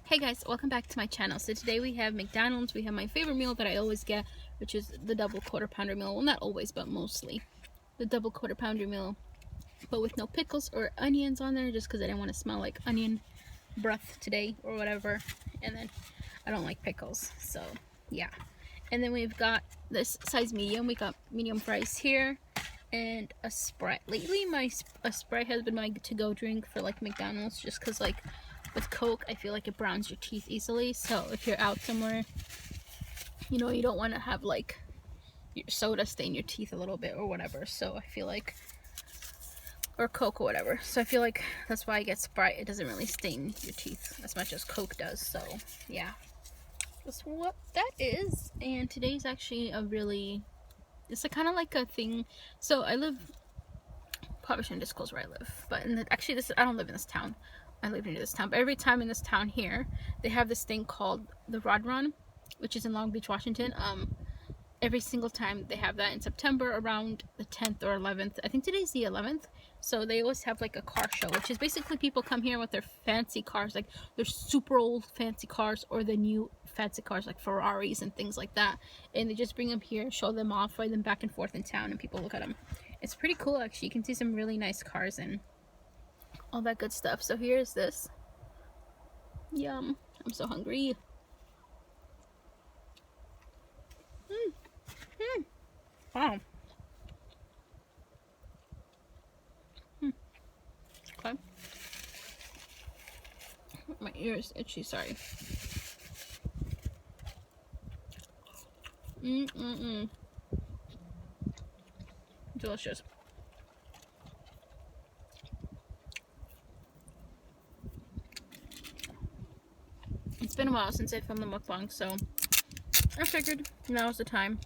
Hey guys, welcome back to my channel. So today we have McDonald's. We have my favorite meal that I always get, which is the double quarter pounder meal. Well, not always, but mostly. The double quarter pounder meal, but with no pickles or onions on there, just because I didn't want to smell like onion breath today or whatever. And then I don't like pickles, so yeah. And then we've got this size medium. We got medium fries here and a Sprite. Lately, a Sprite has been my to-go drink for like McDonald's, just because like with Coke, I feel like it browns your teeth easily. So if you're out somewhere, you know, you don't want to have like your soda stain your teeth a little bit or whatever. So I feel like, or Coke or whatever. So I feel like that's why I get Sprite. It doesn't really stain your teeth as much as Coke does. So yeah, that's what that is. And today's actually it's a kind of like a thing. So I live, probably shouldn't disclose where I live, but actually I don't live in this town. I live near this town, but every time in this town here, they have this thing called the Rod Run, which is in Long Beach, Washington. Every single time they have that in September around the 10th or 11th. I think today's the 11th. So they always have like a car show, which is basically people come here with their fancy cars, like their super old fancy cars or the new fancy cars like Ferraris and things like that. And they just bring them here, show them off, ride them back and forth in town, and people look at them. It's pretty cool actually. You can see some really nice cars and all that good stuff. So here's this. Yum. I'm so hungry. Wow. Okay. My ear is itchy, sorry. Delicious. It's been a while since I filmed the mukbang, so I figured now's the time.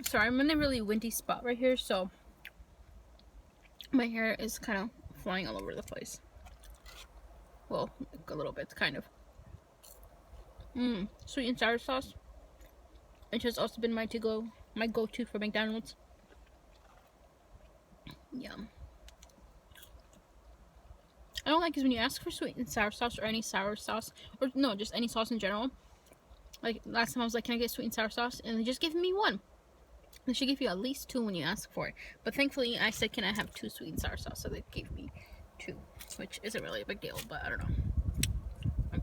Sorry, I'm in a really windy spot right here, so my hair is kind of flying all over the place. Well, a little bit, kind of. Sweet and sour sauce. It has also been my go-to for McDonald's. Yum. I don't like is when you ask for sweet and sour sauce or any sour sauce, or no, just any sauce in general. Like last time I was like, can I get sweet and sour sauce? And they just gave me one. They should give you at least two when you ask for it. But thankfully I said, can I have two sweet and sour sauce? So they gave me two, which isn't really a big deal, but I don't know.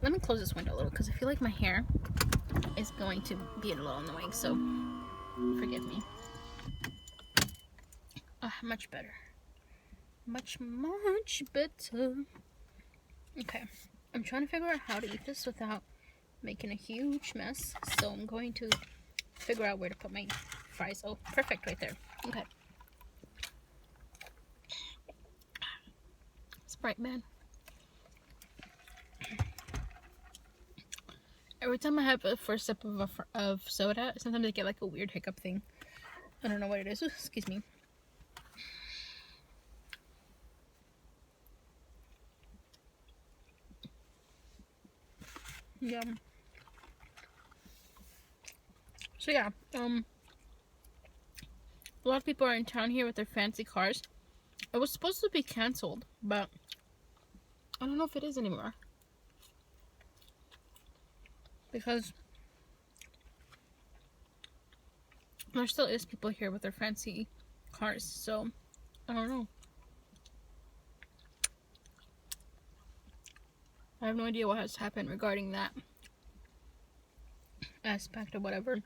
Let me close this window a little because I feel like my hair is going to be a little annoying, so forgive me. Much better. Much better. Okay, I'm trying to figure out how to eat this without making a huge mess, so I'm going to figure out where to put my fries. Oh, perfect, right there. Okay. Sprite man. Every time I have a first sip of soda, sometimes I get like a weird hiccup thing. I don't know what it is. Ooh, excuse me. Yum. So yeah, a lot of people are in town here with their fancy cars. It was supposed to be canceled, but I don't know if it is anymore. Because there still is people here with their fancy cars, so I don't know. I have no idea what has happened regarding that aspect or whatever.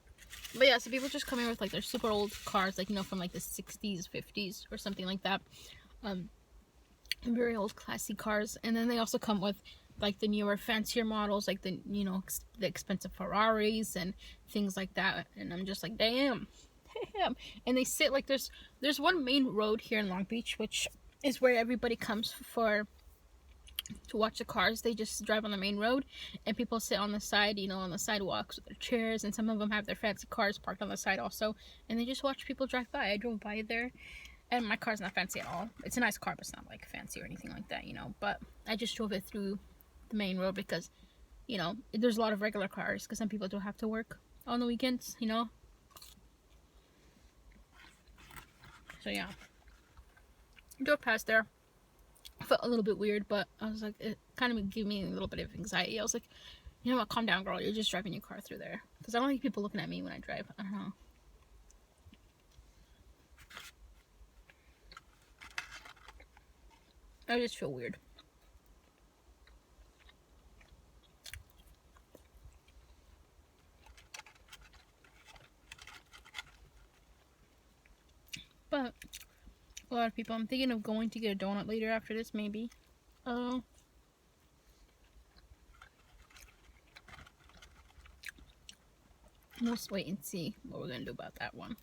But yeah, so people just come here with like their super old cars, like, you know, from like the 60s, 50s or something like that. Very old classy cars. And then they also come with like the newer, fancier models, like the, you know, the expensive Ferraris and things like that. And I'm just like, damn. And they sit like there's one main road here in Long Beach, which is where everybody comes to watch the cars. They just drive on the main road, and people sit on the side, you know, on the sidewalks with their chairs, and some of them have their fancy cars parked on the side also, and they just watch people drive by. I drove by there, and my car's not fancy at all. It's a nice car, but it's not like fancy or anything like that, you know, but I just drove it through the main road because, you know, there's a lot of regular cars because some people don't have to work on the weekends, you know. So yeah, drove past there, I felt a little bit weird, but I was like, it kind of gave me a little bit of anxiety. I was like, you know what, calm down, girl. You're just driving your car through there. Because I don't like people looking at me when I drive. I don't know. I just feel weird. But a lot of people, I'm thinking of going to get a donut later after this, maybe. We'll just wait and see what we're gonna do about that one.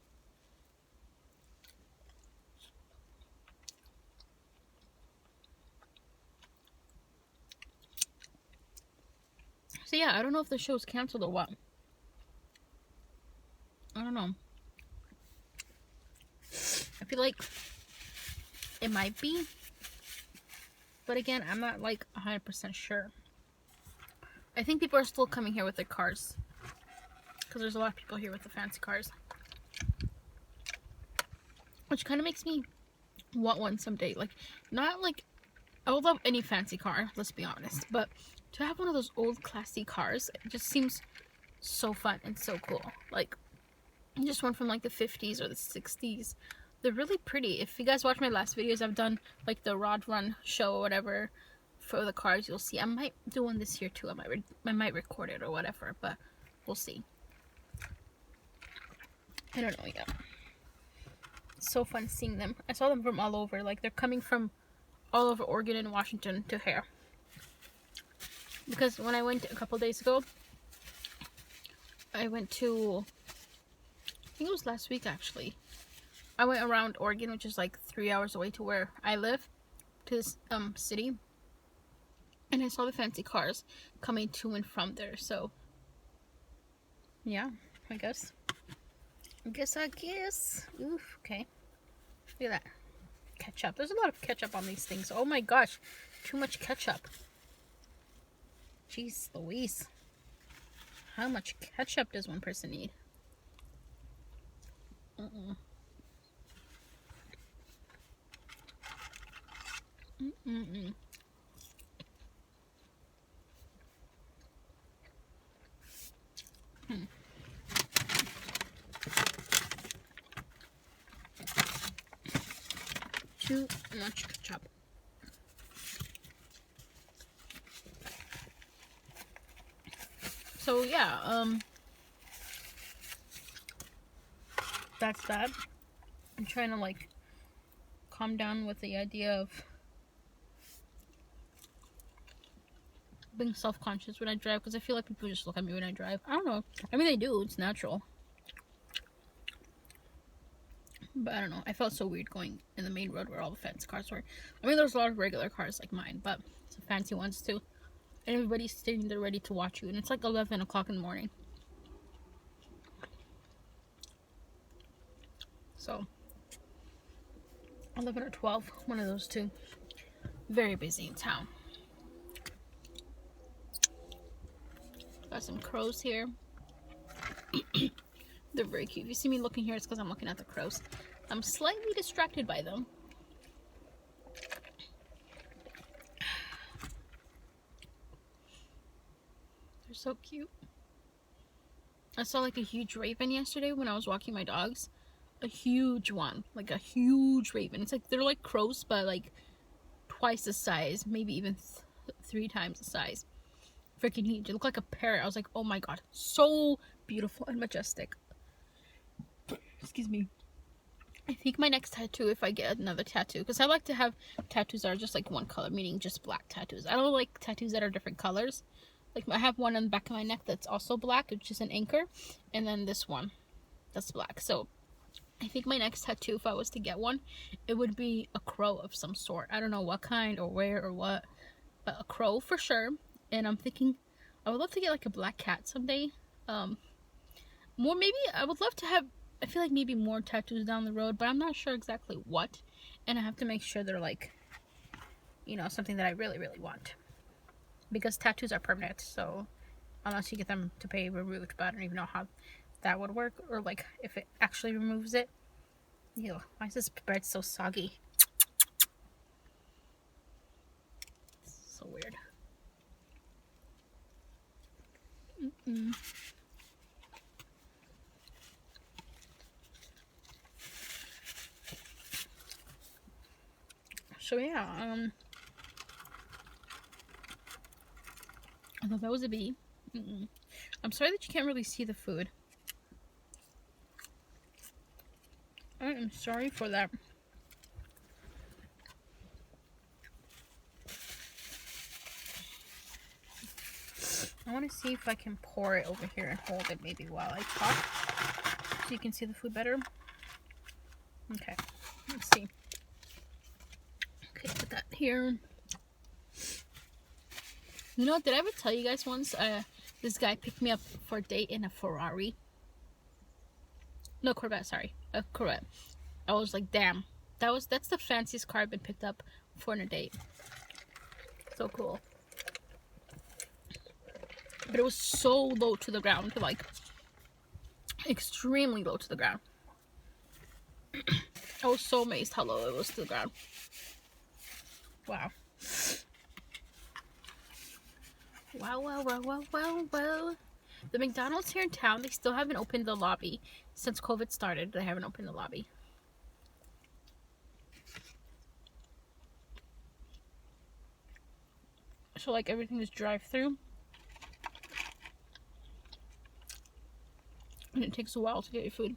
So yeah, I don't know if the show's canceled or what. I don't know. I feel like it might be, but again, I'm not like 100% sure. I think people are still coming here with their cars, because there's a lot of people here with the fancy cars, which kind of makes me want one someday. Like, not like, I would love any fancy car, let's be honest, but to have one of those old classy cars, it just seems so fun and so cool. Like, just one from like the 50s or the 60s. They're really pretty. If you guys watch my last videos, I've done like the Rod Run show or whatever for the cars. You'll see. I might do one this year too. I might record it or whatever, but we'll see. I don't know yet. It's so fun seeing them. I saw them from all over. Like, they're coming from all over Oregon and Washington to here. Because when I went a couple days ago, I went to, I think it was last week actually. I went around Oregon, which is like 3 hours away to where I live, to this city, and I saw the fancy cars coming to and from there. So yeah, I guess. Oof, okay. Look at that. Ketchup. There's a lot of ketchup on these things. Oh my gosh. Too much ketchup. Jeez Louise. How much ketchup does one person need? Too much ketchup. So yeah, that's that. I'm trying to like calm down with the idea of being self-conscious when I drive, because I feel like people just look at me when I drive. I don't know. I mean, they do. It's natural. But I don't know. I felt so weird going in the main road where all the fancy cars were. I mean, there's a lot of regular cars like mine, but some fancy ones too. And everybody's sitting there ready to watch you. And it's like 11 o'clock in the morning. So, 11 or 12. One of those two. Very busy in town. Got some crows here. They're very cute. If you see me looking here, it's because I'm looking at the crows. I'm slightly distracted by them. They're so cute. I saw like a huge raven yesterday when I was walking my dogs. A huge one. Like a huge raven. It's like, they're like crows, but like twice the size. Maybe even 3 times the size. Freaking huge. It looked like a parrot. I was like, oh my god. So beautiful and majestic. Excuse me. I think my next tattoo, if I get another tattoo, because I like to have tattoos that are just like one color, meaning just black tattoos. I don't like tattoos that are different colors. Like, I have one on the back of my neck that's also black, which is an anchor, and then this one that's black. So I think my next tattoo, if I was to get one, it would be a crow of some sort. I don't know what kind or where or what, but a crow for sure. And I'm thinking I would love to get like a black cat someday. More, maybe I would love to have, I feel like maybe more tattoos down the road, but I'm not sure exactly what. And I have to make sure they're like, you know, something that I really, really want. Because tattoos are permanent, so unless you get them to be removed, but I don't even know how that would work, or like if it actually removes it. Ew, why is this bread so soggy? weird. So yeah, I thought that was a B. I'm sorry that you can't really see the food. I am sorry for that. I want to see if I can pour it over here and hold it maybe while I talk, so you can see the food better. Okay, let's see. Okay, put that here. You know, did I ever tell you guys once, this guy picked me up for a date in a Ferrari? No, Corvette, sorry. A Corvette. I was like, damn. That's the fanciest car I've been picked up for on a date. So cool. But it was so low to the ground, like, extremely low to the ground. I was so amazed how low it was to the ground. Wow. Wow. The McDonald's here in town, they still haven't opened the lobby. Since COVID started, they haven't opened the lobby. So, like, everything is drive-through. And it takes a while to get your food.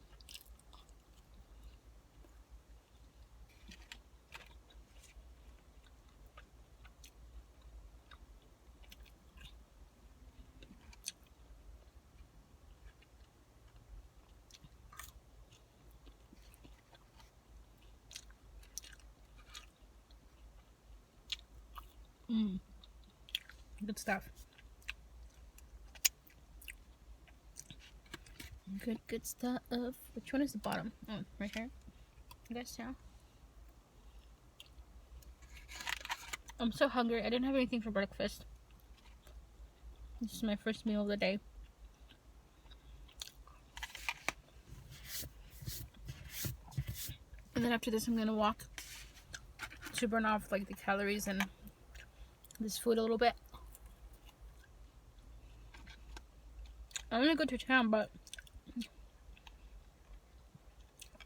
Good stuff. Good stuff. Which one is the bottom? Oh, right here. I guess, yeah. I'm so hungry. I didn't have anything for breakfast. This is my first meal of the day. And then after this, I'm gonna walk to burn off like the calories and this food a little bit. I'm gonna go to town, but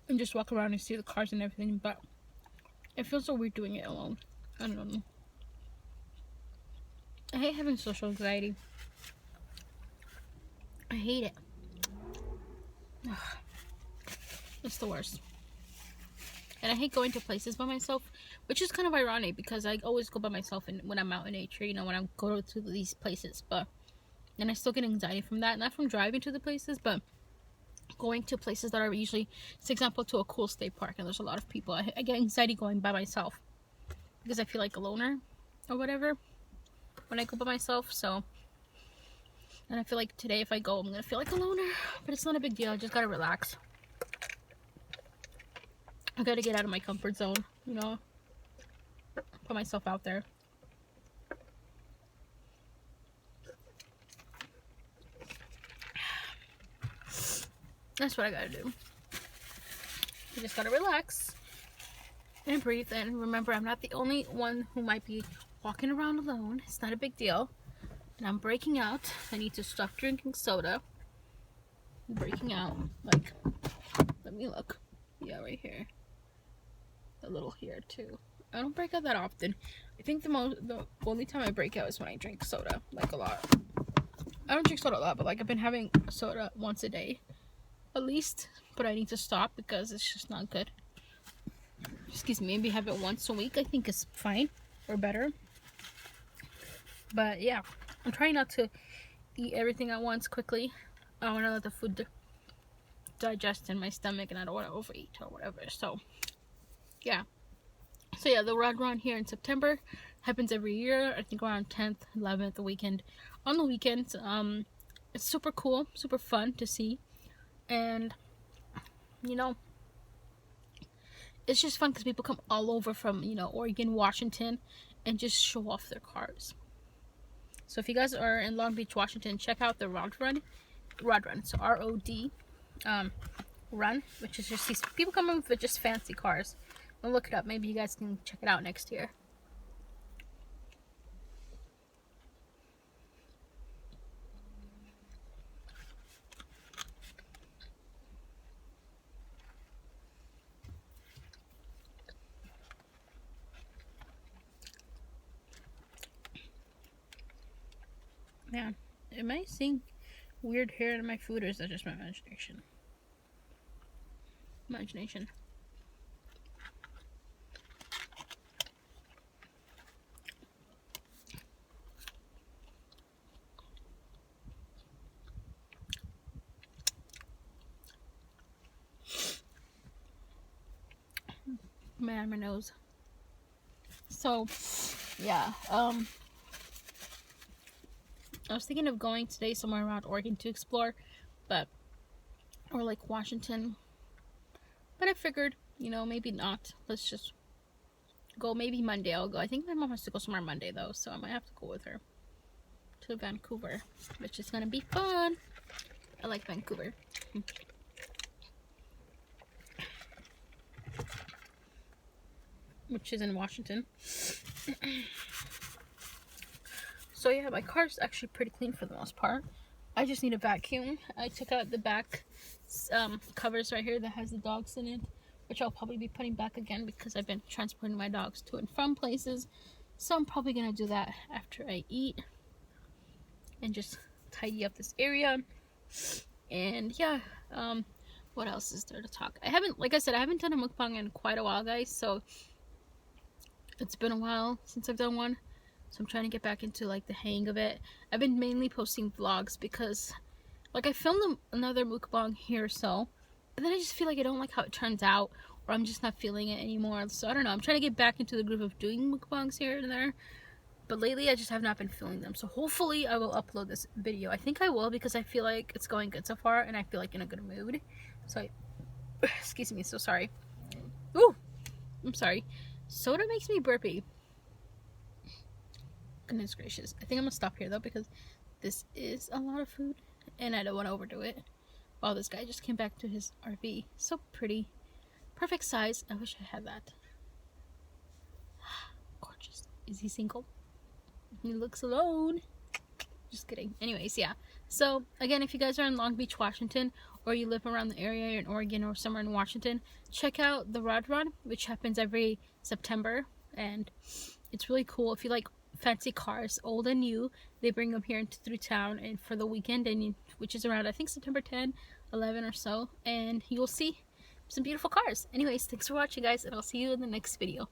and just walk around and see the cars and everything. But it feels so weird doing it alone. I don't know. I hate having social anxiety. I hate it. Ugh. It's the worst. And I hate going to places by myself, which is kind of ironic because I always go by myself when I'm out in nature, you know, when I go to these places. But and I still get anxiety from that, not from driving to the places, but going to places that are usually, for example, to a cool state park and there's a lot of people. I get anxiety going by myself because I feel like a loner or whatever when I go by myself. So, and I feel like today if I go, I'm gonna feel like a loner, but it's not a big deal. I just gotta relax. I gotta get out of my comfort zone, you know, put myself out there. That's what I gotta do. I just gotta relax and breathe. And remember, I'm not the only one who might be walking around alone. It's not a big deal. And I'm breaking out. I need to stop drinking soda. I'm breaking out. Like, let me look. Yeah, right here. A little here too. I don't break out that often. I think the only time I break out is when I drink soda, like a lot. I don't drink soda a lot, but like I've been having soda once a day at least, but I need to stop because it's just not good. Excuse me, maybe have it once a week I think is fine or better. But yeah, I'm trying not to eat everything at once quickly. I want to let the food digest in my stomach and I don't want to overeat or whatever. So yeah, the Rod Run here in September happens every year. I think around 10th, 11th, the weekend. On the weekends, it's super cool, super fun to see, and you know, it's just fun because people come all over from, you know, Oregon, Washington, and just show off their cars. So if you guys are in Long Beach, Washington, check out the Rod Run. So ROD, Run, which is just these people coming with just fancy cars. I'll look it up. Maybe you guys can check it out next year. Man, am I seeing weird hair in my food, or is that just my imagination? Imagination. Man, my nose. So, yeah, I was thinking of going today somewhere around Oregon to explore, or like Washington, but I figured, maybe not. Let's just go. Maybe Monday I'll go. I think my mom has to go somewhere Monday though, so I might have to go with her to Vancouver, which is gonna be fun. I like Vancouver. Which is in Washington. So yeah, my car's actually pretty clean for the most part. I just need a vacuum. I took out the back covers right here that has the dogs in it, which I'll probably be putting back again because I've been transporting my dogs to and from places. So I'm probably gonna do that after I eat and just tidy up this area. And yeah, what else is there to talk? Like I said, I haven't done a mukbang in quite a while, guys, so it's been a while since I've done one, so I'm trying to get back into like the hang of it. I've been mainly posting vlogs because like I filmed another mukbang here or so, but then I just feel like I don't like how it turns out, or I'm just not feeling it anymore. So I don't know, I'm trying to get back into the groove of doing mukbangs here and there, but lately I just have not been feeling them. So hopefully I will upload this video. I think I will because I feel like it's going good so far and I feel like in a good mood. So excuse me, so sorry. Ooh, I'm sorry. Soda makes me burpy. Goodness gracious. I think I'm gonna stop here though because this is a lot of food and I don't want to overdo it. Wow, this guy just came back to his RV. So pretty. Perfect size. I wish I had that. Gorgeous. Is he single? He looks alone. Just kidding. Anyways, yeah. So, again, if you guys are in Long Beach, Washington, or you live around the area, you're in Oregon or somewhere in Washington, check out the Rod Run, which happens every September. And it's really cool. If you like fancy cars, old and new, they bring them here through town and for the weekend, which is around, I think, September 10, 11 or so. And you'll see some beautiful cars. Anyways, thanks for watching, guys, and I'll see you in the next video.